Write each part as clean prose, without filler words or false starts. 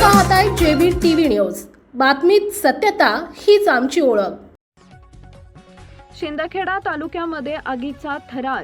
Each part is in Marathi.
पाहताय जेबी टीव्ही न्यूज। बातमीत सत्यता हीच आमची ओळख। शिंदखेडा तालुक्यामध्ये आगीचा थरार।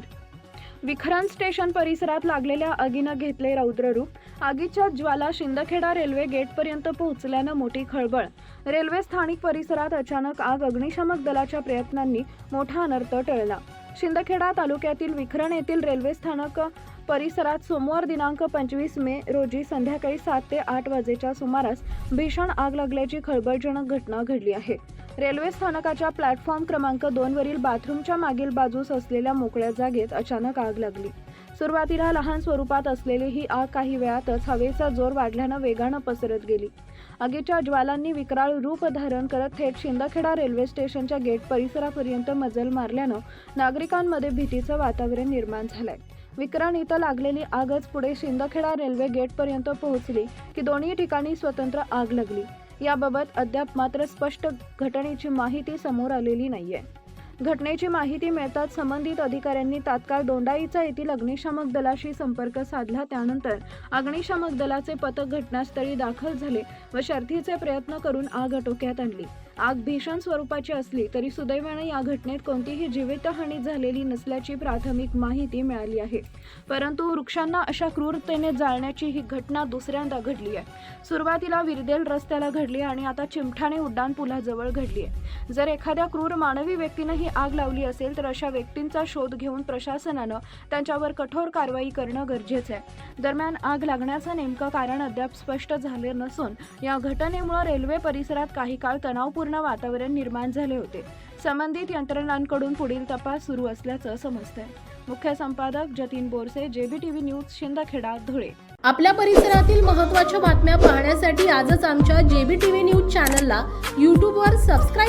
विखरण स्टेशन परिसरात लागलेल्या आगीनं घेतले रौद्ररूप। आगीच्या ज्वाला शिंदखेडा रेल्वे गेटपर्यंत पोहोचल्यानं मोठी खळबळ। रेल्वे स्थानिक परिसरात अचानक आग। अग्निशमक दलाच्या प्रयत्नांनी मोठा अनर्थ टळला। शिंदखेडा तालुक्यातील विखरण येथील रेल्वे स्थानक परिसरात सोमवार दिनांक 25 मे रोजी संध्याकाळी 7 ते 8 वाजेच्या सुमारास भीषण आग लागल्याची खळबळजनक घटना घडली आहे। रेल्वे स्थानकाच्या प्लॅटफॉर्म क्रमांक 2 वरील बाथरूमच्या मागील बाजूस असलेल्या मोकळ्या जागेत अचानक आग लागली। सुरुवातीला लहान स्वरूपात असलेली ही आग काही वेळातच हवेचा जोर वाढल्यानं वेगानं पसरत गेली। आगीच्या ज्वालांनी विकराळ रूप धारण करत थेट शिंदखेडा रेल्वे स्टेशनच्या गेट परिसरापर्यंत मजल मारल्यानं नागरिकांमध्ये भीतीचं वातावरण निर्माण झालंय। विखरण इथं लागलेली आगच पुढे शिंदखेडा रेल्वे गेटपर्यंत पोहोचली की दोन्ही ठिकाणी स्वतंत्र आग लागली। याबाबत अद्याप मात्र स्पष्ट घटनेची माहिती समोर आलेली नाहीये। घटनेची माहिती मिळताच संबंधित अधिकाऱ्यांनी तात्काळ दोंडाईचा येथील अग्निशमक दलाशी संपर्क साधला। त्यानंतर अग्निशमक दलाचे पथक घटनास्थळी दाखल झाले व शर्थीचे प्रयत्न करून आग आटोक्यात आणली। आग भीषण स्वरूपाची असली तरी सुदैवाने या घटनेत कोणतीही जीवितहानी झालेली नसल्याची प्राथमिक माहिती मिळाली आहे। परंतु वृक्षांना अशा क्रूरतेने जाळण्याची ही घटना दुसऱ्यांदा घडली आहे। सुरुवातीला विरदेल रस्त्याला घडली आणि आता चिमठाणे उड्डाण पुलाजवळ घडली आहे। जर एखाद्या क्रूर मानवी व्यक्तीने ही आग लावली असेल तर अशा व्यक्तींचा शोध घेऊन प्रशासनानं त्यांच्यावर कठोर कारवाई करणं गरजेचं आहे। दरम्यान आग लागण्याचं नेमकं कारण अद्याप स्पष्ट झाले नसून या घटनेमुळे रेल्वे परिसरात काही काळ तणावपूर्ण वातावरण निर्माण झाले होते। संबंधित यंत्रणांकडून पुढील तपास सुरू असल्याचं समजतंय। मुख्य संपादक Jatin Borse, JB TV news, Shindkheda, Dhule. आपल्या परिसरातील महत्त्वाच्या बातम्या पाहण्यासाठी आजच आमच्या जेबी टीव्ही न्यूज चॅनलला YouTube वर सबस्क्राइब